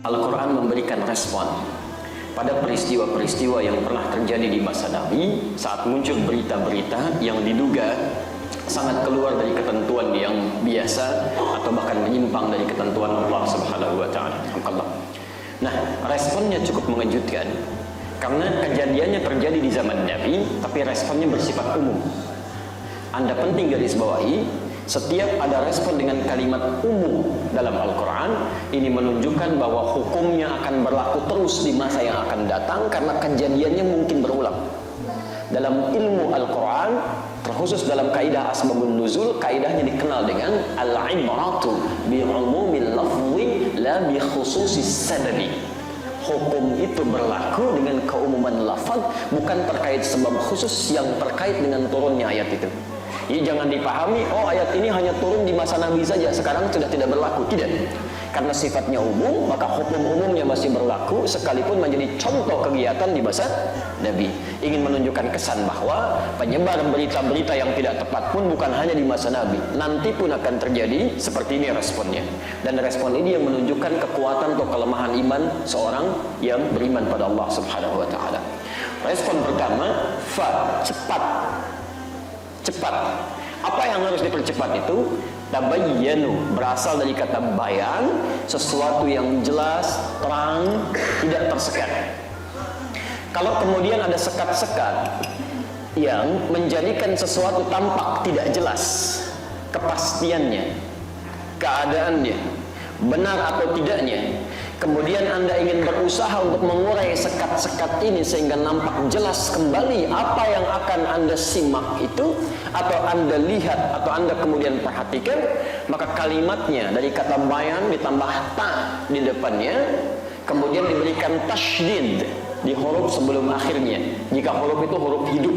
Al-Quran memberikan respon pada peristiwa-peristiwa yang pernah terjadi di masa Nabi saat muncul berita-berita yang diduga sangat keluar dari ketentuan yang biasa atau bahkan menyimpang dari ketentuan Allah Subhanahu wa taala. Nah, responnya cukup mengejutkan karena kejadiannya terjadi di zaman Nabi, tapi responnya bersifat umum. Anda penting garis bawahi, setiap ada respon dengan kalimat umum dalam Al-Quran, ini menunjukkan bahwa hukumnya akan berlaku terus di masa yang akan datang karena kejadiannya mungkin berulang. Dalam ilmu Al-Quran, terkhusus dalam kaidah asbabun nuzul, kaidahnya dikenal dengan al-ibratu bi'umumil lafzi la bi khususis sababi. Hukum itu berlaku dengan keumuman lafaz, bukan terkait sebab khusus yang terkait dengan turunnya ayat itu. Jadi jangan dipahami, oh ayat ini hanya turun di masa Nabi saja, sekarang sudah tidak berlaku. Tidak. Karena sifatnya umum, maka hukum umumnya masih berlaku sekalipun menjadi contoh kegiatan di masa Nabi. Ingin menunjukkan kesan bahwa penyebar berita-berita yang tidak tepat pun bukan hanya di masa Nabi, nanti pun akan terjadi seperti ini responnya. Dan respon ini yang menunjukkan kekuatan atau kelemahan iman seorang yang beriman pada Allah Subhanahu wa taala. Respon pertama, cepat. Cepat. Apa yang harus dipercepat itu? Tabayyanu, berasal dari kata bayan, sesuatu yang jelas, terang, tidak tersekat. Kalau kemudian ada sekat-sekat yang menjadikan sesuatu tampak tidak jelas, kepastiannya, keadaannya, benar atau tidaknya, kemudian Anda ingin berusaha untuk mengurai sekat-sekat ini sehingga nampak jelas kembali apa yang akan Anda simak itu, atau Anda lihat, atau Anda kemudian perhatikan, maka kalimatnya dari kata bayan ditambah ta di depannya, kemudian diberikan tasydid di huruf sebelum akhirnya. Jika huruf itu huruf hidup,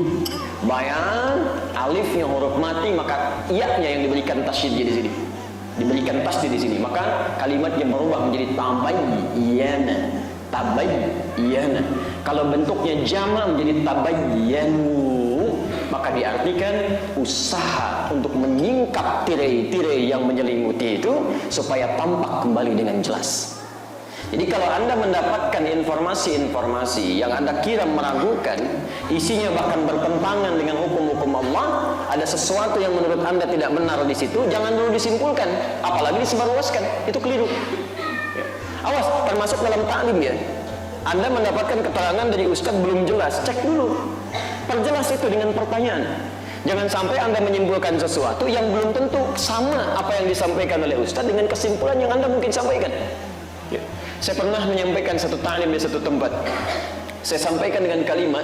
bayan, alifnya huruf mati, maka iya-nya yang diberikan tasydid di sini. Diberikan tasydid di sini, maka kalimatnya berubah menjadi tabayyana. Kalau bentuknya jama menjadi tabayyanu, maka diartikan usaha untuk menyingkap tirai-tirai yang menyelimuti itu supaya tampak kembali dengan jelas. Jadi kalau Anda mendapatkan informasi-informasi yang Anda kira meragukan, isinya bahkan bertentangan dengan hukum-hukum Allah, ada sesuatu yang menurut Anda tidak benar di situ, jangan dulu disimpulkan, apalagi disebarluaskan. Itu keliru. Awas, termasuk dalam ta'lim ya. Anda mendapatkan keterangan dari ustadz belum jelas, cek dulu. Perjelas itu dengan pertanyaan. Jangan sampai Anda menyimpulkan sesuatu yang belum tentu sama apa yang disampaikan oleh ustadz dengan kesimpulan yang Anda mungkin sampaikan. Ya. Saya pernah menyampaikan satu ta'lim di satu tempat. Saya sampaikan dengan kalimat,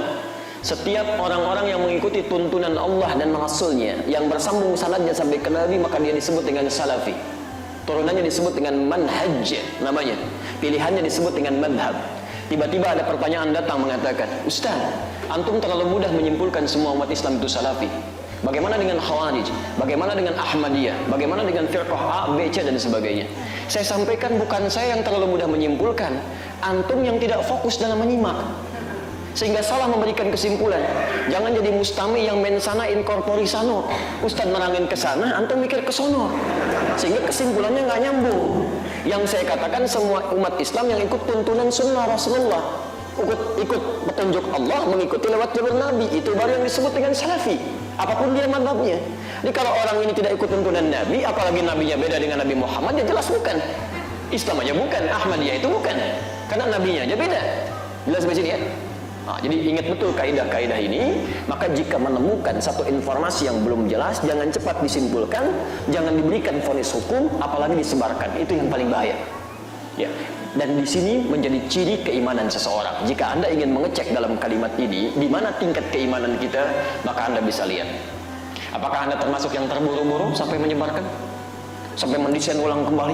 setiap orang-orang yang mengikuti tuntunan Allah dan Rasulnya, yang bersambung sanadnya sampai ke Nabi, maka dia disebut dengan salafi. Turunannya disebut dengan manhaj namanya. Pilihannya disebut dengan madhab. Tiba-tiba ada pertanyaan datang mengatakan, Ustaz, antum terlalu mudah menyimpulkan semua umat Islam itu salafi. Bagaimana dengan Khawarij? Bagaimana dengan Ahmadiyah? Bagaimana dengan firqah A, B, C dan sebagainya? Saya sampaikan bukan saya yang terlalu mudah menyimpulkan, antum yang tidak fokus dalam menyimak, sehingga salah memberikan kesimpulan. Jangan jadi mustami yang mensana incorpori sano. Ustaz nerangin ke sana, antum mikir ke sono, sehingga kesimpulannya nggak nyambung. Yang saya katakan, semua umat Islam yang ikut tuntunan sunnah Rasulullah, ikut petunjuk Allah, mengikuti lewat jalur Nabi, itu baru yang disebut dengan salafi, apapun dia madhabnya. Jadi kalau orang ini tidak ikut tuntunan Nabi, apalagi Nabinya beda dengan Nabi Muhammad, ya jelas bukan. Islam aja bukan, Ahmadiyah itu bukan, karena Nabinya aja beda. Jelas di sini ya. Nah, jadi ingat betul kaidah-kaidah ini. Maka jika menemukan satu informasi yang belum jelas, jangan cepat disimpulkan, jangan diberikan vonis hukum, apalagi disebarkan. Itu yang paling bahaya. Ya. Dan di sini menjadi ciri keimanan seseorang. Jika Anda ingin mengecek dalam kalimat ini, di mana tingkat keimanan kita, maka Anda bisa lihat. Apakah Anda termasuk yang terburu-buru sampai menyebarkan, sampai mendesain ulang kembali,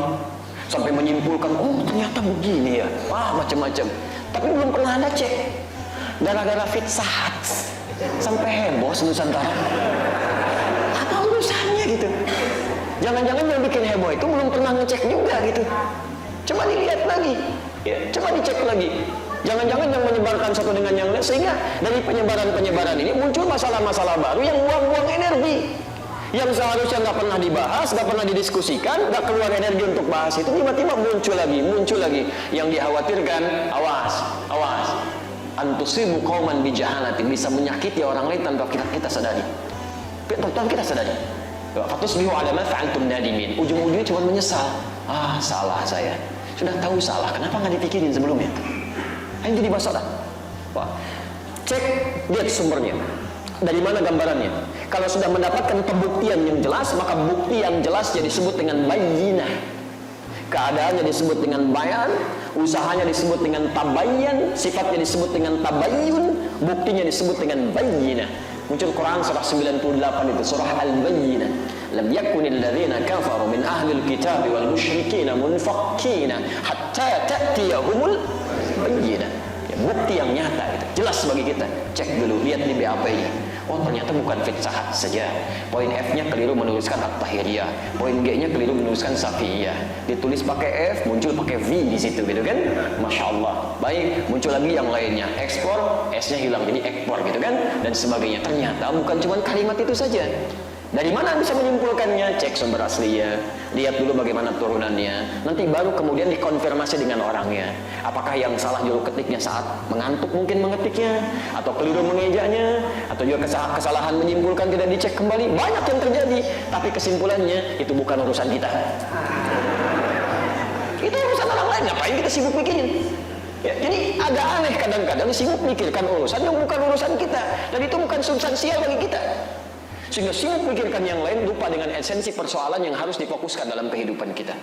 sampai menyimpulkan, oh ternyata begini ya, wah macam-macam. Tapi belum pernah Anda cek. Gara-gara fitsahat sampai heboh Nusantara. Apa urusannya gitu? Jangan-jangan yang bikin heboh itu belum pernah ngecek juga gitu. Coba dilihat lagi, ya, coba dicek lagi. Jangan-jangan yang menyebarkan satu dengan yang lain, sehingga dari penyebaran-penyebaran ini muncul masalah-masalah baru yang buang-buang energi. yang seharusnya nggak pernah dibahas, nggak pernah didiskusikan, nggak keluar energi untuk bahas itu, tiba-tiba muncul lagi. Yang dikhawatirkan, awas, antusibu qauman bijahalatin, bisa menyakiti orang lain tanpa kita sadari. Tanpa kita sadari. Fatusbihu ala ma fa'altum nadimin. Ujung-ujungnya cuma menyesal. Salah saya. Sudah tahu salah, kenapa nggak dipikirin sebelumnya? Ini jadi masalah. Cek, lihat sumbernya. Dari mana gambarannya? Kalau sudah mendapatkan pembuktian yang jelas, maka bukti yang jelasnya disebut dengan bayyinah. Keadaannya disebut dengan bayan, usahanya disebut dengan tabayyan, sifatnya disebut dengan tabayyun, buktinya disebut dengan bayyinah. Muncul Quran surah 98 itu, surah Al-Bayyinah. Lam yakunil ladzina kafaru min ahlil kitabi wal musyrikina munfakkina hatta ta'tiyahumul bayyinah. Bukti yang nyata itu, jelas bagi kita. Cek dulu, lihat di BAP-nya. Ternyata bukan fitsahat saja. Poin F-nya keliru menuliskan At-Tahiriyah, poin G-nya keliru menuliskan Safiyah. Ditulis pakai F, muncul pakai V di situ, gitu kan? Masya Allah. Baik, muncul lagi yang lainnya. Ekspor, S-nya hilang jadi ekspor, gitu kan? Dan sebagainya. Ternyata bukan cuma kalimat itu saja. Dari mana bisa menyimpulkannya? Cek sumber aslinya, lihat dulu bagaimana turunannya, nanti baru kemudian dikonfirmasi dengan orangnya. Apakah yang salah juru ketiknya saat mengantuk mungkin mengetiknya, atau keliru mengejanya, atau juga kesalahan menyimpulkan tidak dicek kembali. Banyak yang terjadi, tapi kesimpulannya itu bukan urusan kita. Itu urusan orang lain, ngapain kita sibuk mikirin? Ya, jadi agak aneh kadang-kadang sibuk mikirkan urusan yang bukan urusan kita, dan itu bukan substansial bagi kita. Sehingga sibuk pikirkan yang lain, lupa dengan esensi persoalan yang harus difokuskan dalam kehidupan kita.